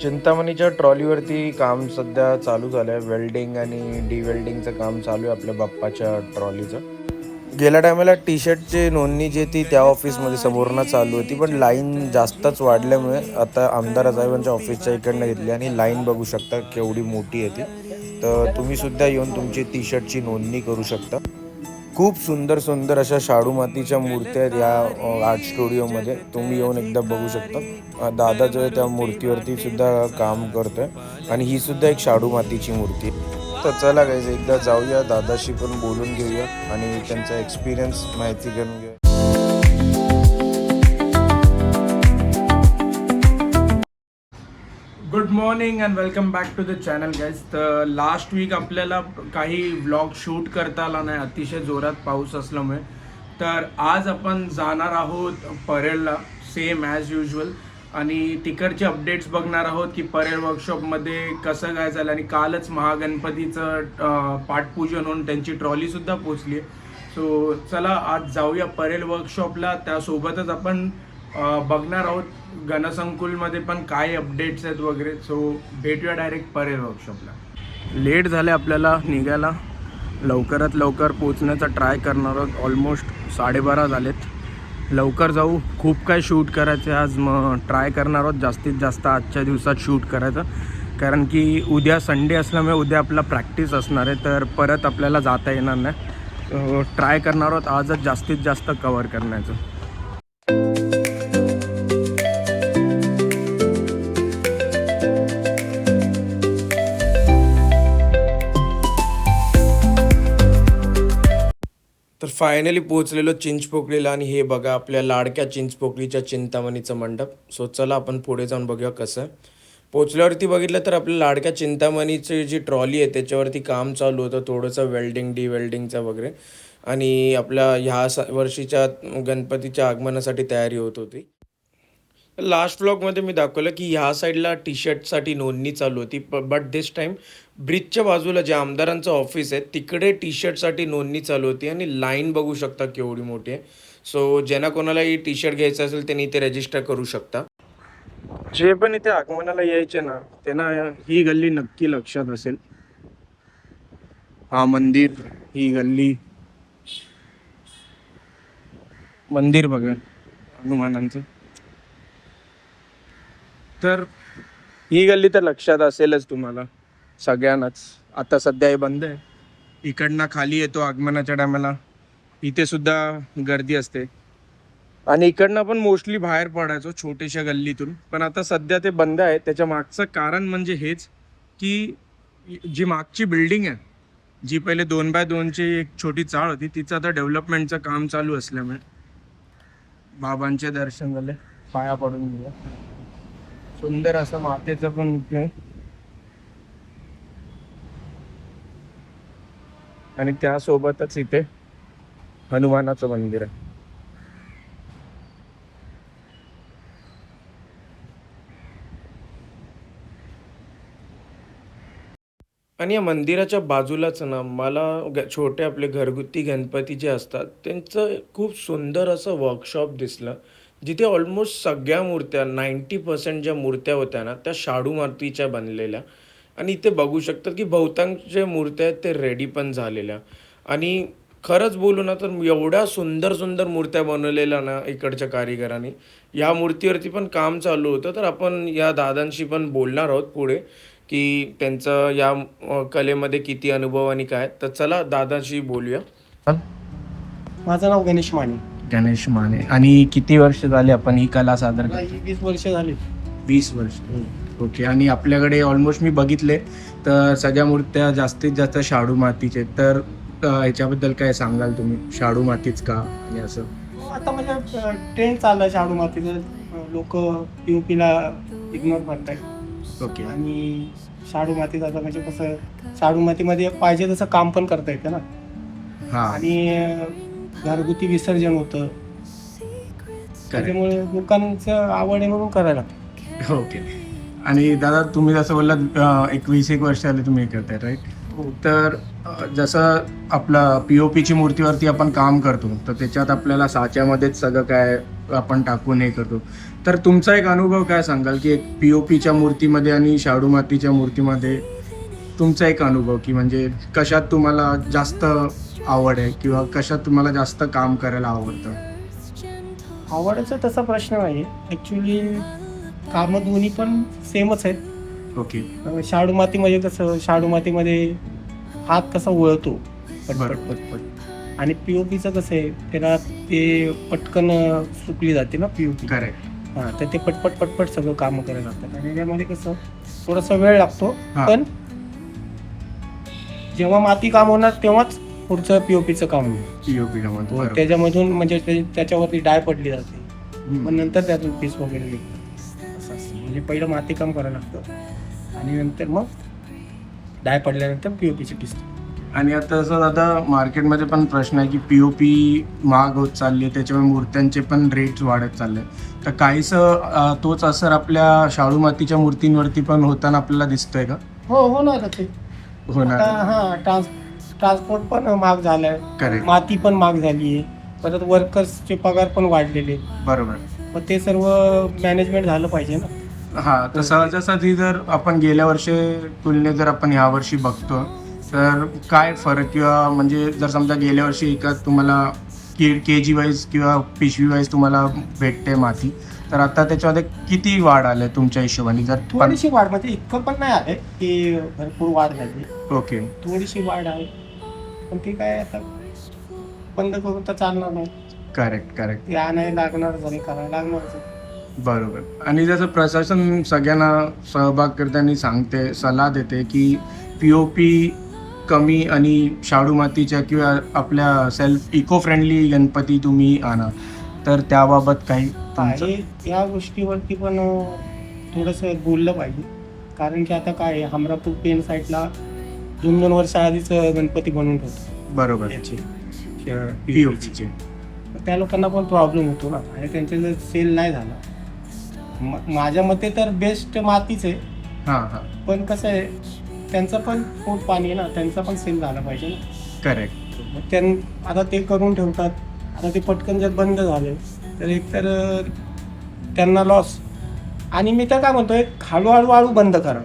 चिंतामणीच्या ट्रॉलीवरती काम सध्या चालू झालं आहे. वेल्डिंग आणि डिवेल्डिंगचं काम चालू आहे आपल्या बाप्पाच्या ट्रॉलीचं. गेल्या टायमाला टी शर्टची नोंदणी जी ती त्या ऑफिसमध्ये समोरनं चालू होती, पण लाईन जास्तच वाढल्यामुळे आता आमदार साहेबांच्या ऑफिसच्या इकडनं घेतली आणि लाईन बघू शकता केवढी मोठी आहे ती. तर तुम्हीसुद्धा येऊन तुमची टी शर्टची नोंदणी करू शकता. खूप सुंदर सुंदर अशा शाडू मातीच्या मूर्त्या आहेत या आर्ट स्टुडिओमध्ये. तुम्ही येऊन एकदा बघू शकता. दादा जो आहे त्या मूर्तीवरती सुद्धा काम करतोय आणि ही सुद्धा एक शाडू मातीची मूर्ती. तर चला गाईज एकदा जाऊया, दादाशी पण बोलून घेऊया आणि त्यांचा एक्सपिरियन्स माहिती घेऊन घेऊया. Good morning and welcome back to the channel guys. तर लास्ट वीक आपल्याला काही व्लॉग शूट करता आला नाही, अतिशय जोरात पाऊस असल्यामुळे. तर आज आपण जाणार आहोत परेलला, सेम ॲज युजल, आणि तिकडचे अपडेट्स बघणार आहोत की परेल वर्कशॉपमध्ये कसं काय झालं. आणि कालच महागणपतीचं पाठपूजन होऊन त्यांची ट्रॉलीसुद्धा पोचली आहे. सो चला आज जाऊया परेल वर्कशॉपला. त्यासोबतच आपण बघणार आहोत गणसंकुलमध्ये पण काय अपडेट्स आहेत वगैरे. सो भेटूया डायरेक्ट परेल वर्कशॉपला. लेट झाले आपल्याला निघायला, लवकरात लवकर पोचण्याचा ट्राय करणार आहोत. ऑलमोस्ट 12:30 झालेत. लवकर जाऊ, खूप काय शूट करायचं आज. मग ट्राय करणार आहोत जास्तीत जास्त आजच्या दिवसात शूट करायचं, कारण की उद्या संडे असल्यामुळे उद्या आपला प्रॅक्टिस असणार आहे, तर परत आपल्याला जाता येणार नाही. ट्राय करणार आहोत आजच जास्तीत जास्त कवर करण्याचं. तर फायनली पोहोचलेलो चिंचपोकळीला आणि हे बघा आपल्या लाडक्या चिंचपोकळीच्या चिंतामणीचं मंडप. सो चला आपण पुढे जाऊन बघूया कसं आहे. पोचल्यावरती बघितलं तर आपल्या लाडक्या चिंतामणीची जी ट्रॉली आहे त्याच्यावरती काम चालू होतं, थोडंसं वेल्डिंग डिवेल्डिंगचं वगैरे. आणि आपल्या ह्या वर्षीच्या गणपतीच्या आगमनासाठी तयारी होत होती. लास्ट व्लॉगमध्ये मी दाखवलं की ह्या साईडला टी शर्टसाठी नोंदणी चालू होती, बट दिस टाईम ब्रिजच्या बाजूला जे आमदारांचं ऑफिस आहे तिकडे टी शर्टसाठी नोंदणी चालू होती आणि लाईन बघू शकता केवढी मोठी आहे. सो ज्यांना कोणालाही टी शर्ट घ्यायचं असेल त्यांनी इथे रजिस्टर करू शकता. जे पण इथे आगमनाला यायचे ना त्यांना ही गल्ली नक्की लक्षात असेल. हा मंदिर, ही गल्ली, मंदिर बघा हनुमानांचं. तर ही गल्ली तर लक्षात असेलच तुम्हाला सगळ्यांनाच. आता सध्या हे बंद आहे. इकडनं खाली येतो आगमनाच्या टायमाला, इथे सुद्धा गर्दी असते. आणि इकडनं पण मोस्टली बाहेर पडायचो छोट्याशा गल्लीतून, पण आता सध्या ते बंद आहे. त्याच्या मागचं कारण म्हणजे हेच की जी मागची बिल्डिंग आहे, जी पहिले 2x2ची एक छोटी चाळ होती, तिचं आता डेव्हलपमेंटचं काम चालू असल्यामुळे. बाबांचे दर्शन झाले, पाया पडून गेला. सुंदर असं मातेचं पण इथे, आणि त्यासोबतच इथे हनुमानाचं मंदिर आहे. आणि या मंदिराच्या बाजूलाच ना मला छोटे आपले घरगुती गणपती जे असतात त्यांचं खूप सुंदर असं वर्कशॉप दिसलं, जिथे ऑलमोस्ट सगळ्या मूर्त्या 90% ज्या मूर्त्या होत्या ना त्या शाडू मातीच्या बनलेल्या. आणि इथे बघू शकतात की बहुतांश ज्या मूर्त्या आहेत ते रेडी पण झालेल्या. आणि खरंच बोलू ना तर एवढ्या सुंदर सुंदर मूर्त्या बनवलेल्या ना इकडच्या कारिगरांनी. या मूर्तीवरती पण काम चालू होतं, तर आपण या दादांशी पण बोलणार आहोत पुढे की त्यांचं या कलेमध्ये किती अनुभव आणि काय. तर चला दादाशी बोलूया. माझं नाव गणेश माने. गणेश माने. आणि किती वर्ष झाले आपण ही कला सादर मला करतो? 20 वर्ष झाली. 20 वर्ष. ओके. आणि आपल्याकडे ऑलमोस्ट मी बघितले तर सगळ्या मूर्त्या जास्तीत जास्त शाडू मातीचे. तर ह्याच्याबद्दल काय सांगाल तुम्ही? शाडू मातीच का आणि असं? आता म्हणजे ट्रेंड चाललाय शाडू मातीचं. लोक पीओपीला इग्नोर करतायत. ओके. आणि शाडू मातीचं आता म्हणजे कसं, शाडू मातीमध्ये पाहिजे तसं काम पण करता येतं ना. हां. आणि घरगुती विसर्जन होतं, त्याच्यामुळे लोकांचं आवड आहे म्हणून करायला. ओके. आणि दादा तुम्ही जसं बोललात 21 वर्ष झाले तुम्ही हे करताय, राईट? हो. तर जसं आपला पी ओ पीची मूर्तीवरती आपण काम करतो तर त्याच्यात आपल्याला साच्यामध्येच सगळं काय आपण टाकून हे करतो. तर तुमचा एक अनुभव काय सांगाल की एक POPच्या मूर्तीमध्ये आणि शाडू मातीच्या मूर्तीमध्ये तुमचा एक अनुभव की म्हणजे कशात तुम्हाला जास्त आवड आहे किंवा कशात तुम्हाला जास्त काम करायला आवडतं? आवडायचा तसा प्रश्न नाही. ॲक्च्युली कामं दोन्ही पण सेमच आहेत. ओके. शाडू माती म्हणजे कसं, शाडू मातीमध्ये हात कसा वळतो पटपट बरं. पटपट, आणि POPचं कसं आहे, त्याला ते पटकन सुकली जाते ना POP. करेक्ट. हां, तर ते पटपट पटपट सगळं कामं करायला लागतात आणि त्यामध्ये कसं थोडासा वेळ लागतो. हां. पण जेव्हा माती काम होणार तेव्हाच पुढचं POPचं काम होईल. POPला म्हणतो. बरोबर. त्याच्यामधून म्हणजे त्याच्यावरती डाय पडली जाते, हम्म. मग नंतर त्यातून पीस वगैरे निघतात. असं असतं. म्हणजे पहिलं माती काम करायला लागतं आणि नंतर मग डाय पडल्यानंतर POPची पीस. आणि आता असं आता मार्केटमध्ये पण प्रश्न आहे की POP महाग होत चालली आहे, त्याच्यामुळे मूर्त्यांचे पण रेट्स वाढत चालले. तर काहीसं तोच असर आपल्या शाडू मातीच्या मूर्तींवरती पण होताना आपल्याला दिसतोय का? हो, होणार ते. होणार. आता हां, ट्रान्सपोर्ट पण महाग झालाय, करेक्ट. माती पण महाग झाली आहे, परत वर्कर्सचे पगार पण वाढलेले. बरोबर. मग ते सर्व मॅनेजमेंट झालं पाहिजे ना. हा, तर सहजासहजी जर आपण गेल्या वर्षी तुलनेत जर आपण ह्या वर्षी बघतो तर काय फरक, किंवा म्हणजे जर समजा गेल्या वर्षी एका तुम्हाला KG वाईज किंवा पिशवी वाईज तुम्हाला भेटते माती, तर आता त्याच्यामध्ये किती वाढ आले तुमच्या हिशोबाने? जर थोडीशी वाढ, म्हणजे इतकं पण नाही आहे की भरपूर वाढ झाली. ओके. थोडीशी वाढ आहे, पण ती काय आता बंद करून तर चालणार नाही. करेक्ट. ते आणायला लागणार, जरी करायला लागणार. बरोबर. आणि जसं प्रशासन सगळ्यांना सहभाग करताना सांगते, सल्ला देते की POP कमी आणि शाडू मातीच्या किंवा आपल्या सेल्फ इको फ्रेंडली गणपती तुम्ही आणा, तर त्याबाबत काही तुमचं? आणि या गोष्टीवरती पण थोडंसं बोललं पाहिजे, कारण की आता काय आहे, हमरापूर पेन साईडला 2-2 वर्ष आधीच गणपती बनवून ठेवतो बरोबर. याचे POPचे. त्या लोकांना पण प्रॉब्लेम होतो ना, आणि त्यांचे जर सेल नाही झाला, माझ्या मते तर बेस्ट मातीच आहे. हां. पण कसं आहे, त्यांचं पण पोट पाणी आहे ना, त्यांचा पण सेल झाला पाहिजे ना. करेक्ट. मग आता ते करून ठेवतात. आता ते पटकन जर बंद झाले तर एकतर त्यांना लॉस. आणि मी तर काय म्हणतोय, हळूहळू बंद करा,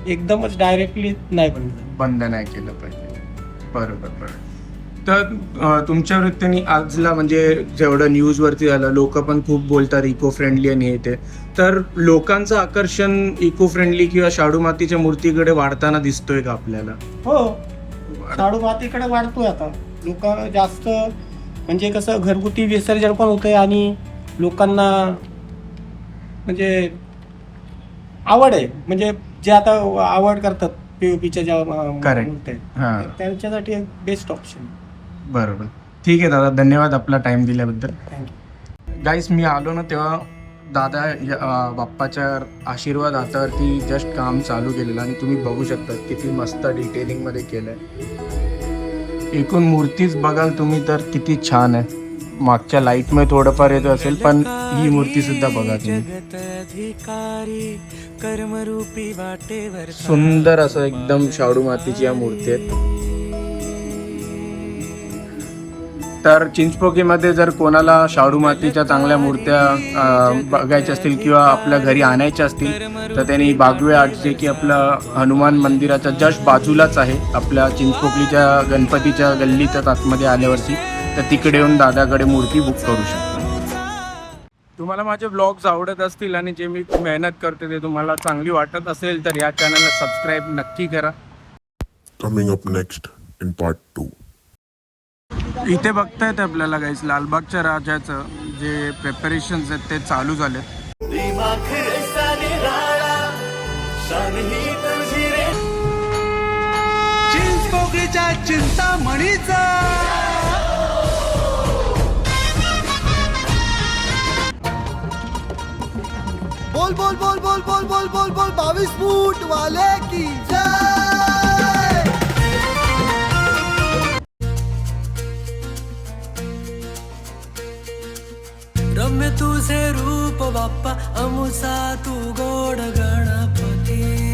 एकदमच डायरेक्टली नाही बंद नाही केलं पाहिजे. बरोबर. तर तुमच्या वृत्तीने आजला म्हणजे जेवढं न्यूजवरती झालं, लोक पण खूप बोलतात इको फ्रेंडली आणि हे ते, तर लोकांचं आकर्षण इको फ्रेंडली किंवा शाडू मातीच्या मूर्तीकडे वाढताना दिसतोय का आपल्याला? हो, शाडू मातीकडे वाढतोय आता. लोक जास्त म्हणजे कसं, घरगुती विसर्जन पण होतंय आणि लोकांना म्हणजे आवड आहे, म्हणजे जे आता आवड करतात POPच्या ज्या Correct. मूर्त्या आहेत, हां. त्यांच्यासाठी एक बेस्ट ऑप्शन. बरोबर. ठीक आहे दादा, धन्यवाद आपला टाइम दिल्याबद्दल. थँक्यू. गाईस, मी आलो ना तेव्हा दादा बाप्पाच्या आशीर्वाद हातावरती जस्ट काम चालू केलेलं आणि तुम्ही बघू शकता किती मस्त डिटेलिंगमध्ये केलं आहे. एकूण मूर्तीच बघाल तुम्ही तर किती छान आहे. मागच्या लाईटमध्ये थोडंफार येत असेल, पण ही मूर्ती सुद्धा बघा तुम्ही. सुंदर असं एकदम शाडू मातीची या मूर्ती आहेत. तर चिंचपोकीमध्ये जर कोणाला शाडू मातीच्या चांगल्या मूर्त्या बघायच्या असतील किंवा आपल्या घरी आणायच्या असतील, तर त्यांनी बागवे आर्ट, जे की आपलं हनुमान मंदिराच्या जस्ट बाजूलाच आहे, आपल्या चिंचपोकलीच्या गणपतीच्या गल्लीच्या आतमध्ये आल्यावरती, तर तिकडे येऊन दादाकडे मूर्ती बुक करू शकता. तुम्हाला माझे ब्लॉग्स आवडत असतील आणि जे मी मेहनत करते ते तुम्हाला चांगली वाटत असेल, तर या चॅनलला सबस्क्राईब नक्की करा. Coming up next in part 2. इथे बघतायत आपल्याला गाईस, लालबागच्या राजाचं जे प्रिपरेशन्स आहेत ते चालू झालेत. चिंचपोकळीच्या चिंतामणीचा बोल बोल बोल बोल बोल बोल बोल बोल 22 फूट वाले की जय. रम्य तुझे रूप बाप्पा, अमुसा तू गोड गणपती.